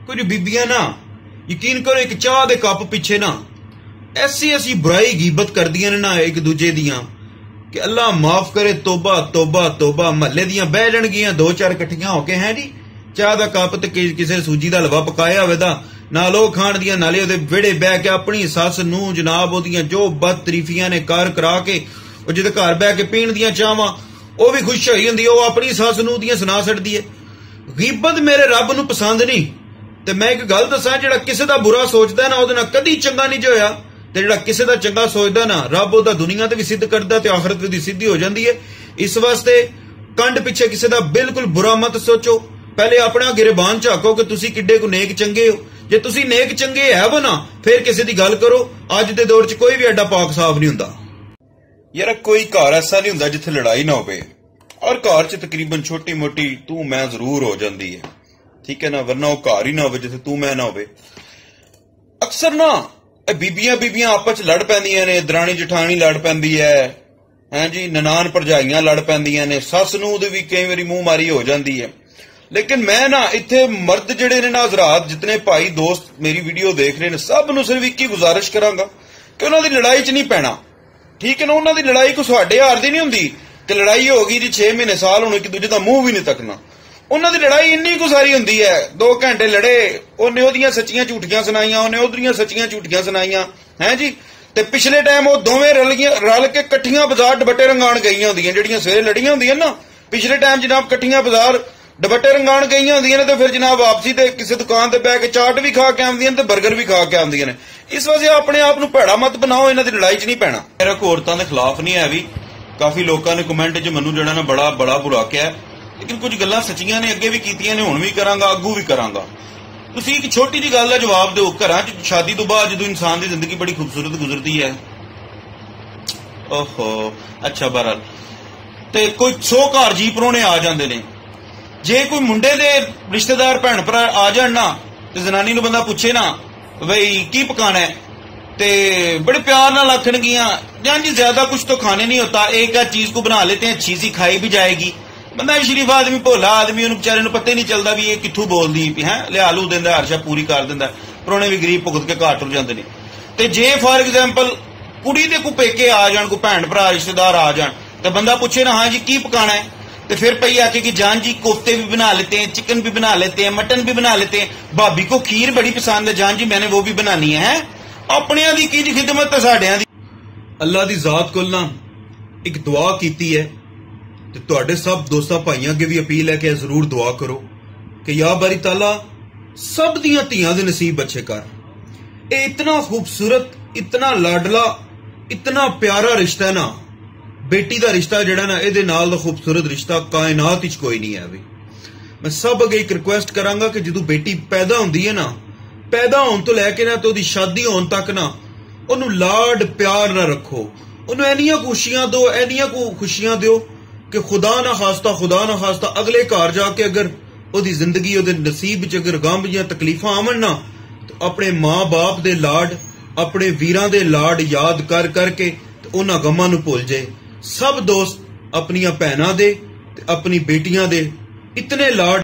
कुछ बीबियां ना यकीन करो एक चाह दे कप पिछे ना ऐसी ऐसी बुराई गीबत कर दियां ने ना एक दूजे दियां कि अल्लाह माफ करे। तोबा तोबा तोबा। महल्ले दियां बह जाणगियां दो चार इकट्ठियां होके हैं जी चाह दा कप ते किसी सूजी दा हलवा पकाया होवे दा नाल ओह खाण दियां नाले ओहदे विहड़े बह के अपनी सस नूं जनाब ओहदियां जो बद तरीफियां ने कर करा के ओह जिहदे घर बह के पीण दियां चाहवां ओह भी खुश होई हुंदी ओह अपनी सस नूं दियां सुना छड्डदी है। गीबत मेरे रब नूं पसंद नहीं ते मैं एक गल दसां जिहड़ा किसे दा बुरा सोचदा ना ओहदे नाल कदी चंगा नहीं जो होया ते जिहड़ा किसे दा चंगा सोचदा ना रब ओहदा दुनिया ते भी सिद्ध करदा ते आखिरत दी सिद्धि हो जांदी है। इस वास्ते कंड पिछे किसे दा बिल्कुल बुरा मत सोचो। पहले अपना गिरबान झाको कि तुसी किड्डे को नेक चंगे हो। जे तुसी नेक चंगे है वो ना फिर किसी दी गल करो। अज दे दौर च कोई भी एडा पाक साफ नहीं हुंदा यार। कोई घर ऐसा नहीं हुंदा जिथे लड़ाई ना होवे और घर च तकरीबन छोटी मोटी तू मैं जरूर हो जाती है, ठीक है ना, वरना वो घर ही ना हो जिथे तू मैं ना हो। अक्सर ना बीबियां आपस लड़ पैंदियां ने, दरानी जठानी लड़ पैंदी है जी, ननान भरजाइयां लड़ पैंदियां ने, सस नूं दी भी कई बारी मूंह मारी हो जाती है। लेकिन मैं ना इत्थे मर्द जिहड़े ने ना हज़रात जितने भाई दोस्त मेरी वीडियो देख रहे ने सब नूं सिर्फ एक ही गुजारिश करांगा कि उन्हां दी लड़ाई च नहीं पैना, ठीक है ना। उन्हां दी लड़ाई कोई तुहाडे हार दी नहीं हुंदी कि लड़ाई होगी जी 6 महीने साल हुण एक दूजे दा मूंह भी नहीं तकना। उन्हां दी लड़ाई इन्नी गुजारी हुंदी है 2 घंटे लड़े, उन्हें ओहदियां सच्चियां झूठियां सुनाईयां, उन्हें उधरियां सच्चियां झूठियां सुनाईयां हैं जी। ते पिछले टाइम वो दोवें रल के कट्ठियां बाजार डबट्टे रंगाण गईयां हुंदियां जिहड़ियां सवेरे लड़ियां हुंदियां ना। पिछले टाइम जनाब कट्ठियां बाजार डबट्टे रंगाण गईयां हुंदियां ने ते फिर जनाब वापसी ते किसी दुकान ते बैठ के चाट भी खा के आउंदियां ने ते बर्गर भी खा के आउंदियां ने। इस वजह अपने आप नूं भैड़ा मत बनाओ, इन्हां दी लड़ाई च नहीं पैना। मेरा औरतां दे खिलाफ नहीं है भी, काफी लोगों ने कमेंट च मैनूं जिहड़ा ना बड़ा बड़ा बुरा किया, लेकिन कुछ गल्लां सच्चियां ने, अगे भी कीतियां ने, हुण भी करांगा, अग्गू भी करांगा। तुसीं एक छोटी जी गल दा जवाब दिओ। घरां च शादी तो बाद जदों इंसान दी जिंदगी बड़ी खूबसूरत गुजरदी है, ओहो अच्छा बहरहाल ते कोई 100 घर जी परौणे आ जांदे ने। जे कोई मुंडे दे रिश्तेदार भैन भरा आ जाण ना ते जनानी नूं बंदा पुछे ना बई की पकाना है ते बड़े प्यार नाल आखणगियां जान जी ज्यादा कुछ तो खाने नहीं होता, एक आध चीज को बना लेते हैं, अच्छी सी खाई भी जाएगी। बंदा शरीफ आदमी भोला आदमी उन्हें बेचारे नूं पता ही नहीं चलता भी ये कित्थों बोलदी है, लिया लू दिंदा हर शा पूरी कर दिंदा। परौणे भी गरीब भुगत के घर टुर जांदे ने। ते जे फॉर एग्जाम्पल कुड़ी दे कोई पेके आ जाण, कोई भैन भरा रिश्तेदार आ जाण ते बंदा पूछे ना हाँ जी की पकाना है, तो फिर पई आके कि जान जी कोफ्ते भी बना लेते हैं, चिकन भी बना लेते हैं, मटन भी बना लेते हैं, भाभी को खीर बड़ी पसंद है, जान जी मैंने वो भी बनानी है। अपनियां दी की खिदमत ते साडियां दी। अल्लाह दी जात कोल ना एक दुआ कीती है ते तुहाडे सब दोस्तां भाइयां अगे भी अपील है कि जरूर दुआ करो कि या बारी ताला सब दियां धीआं दे नसीब अच्छे कर। ये इतना खूबसूरत, इतना लाडला, इतना प्यारा रिश्ता है ना, बेटी दा रिश्ता जिहड़ा ना इहदे नाल दा खूबसूरत रिश्ता कायनात विच कोई नहीं है। भी मैं सब अगे एक रिक्वेस्ट करांगा कि जदों बेटी पैदा हुंदी है ना, पैदा होने तो लैके ना तो ओहदी शादी होने तक ना ओनू लाड प्यार ना रखो, ओनू इन्नियां खुशियां दो, इन्नियां खुशियां दो कि खुदा ना खास्ता अगले घर जाके अगर ओहदी जिंदगी ओहदे नसीब च अगर गम या तकलीफां आवन ना तो अपने मां बाप दे लाड, अपने वीरां दे लाड याद कर करके उन्हां गमां नूं भुल जाए। सब दोस्त अपनियां भैनां दे ते अपनी बेटियां दे इतने लाड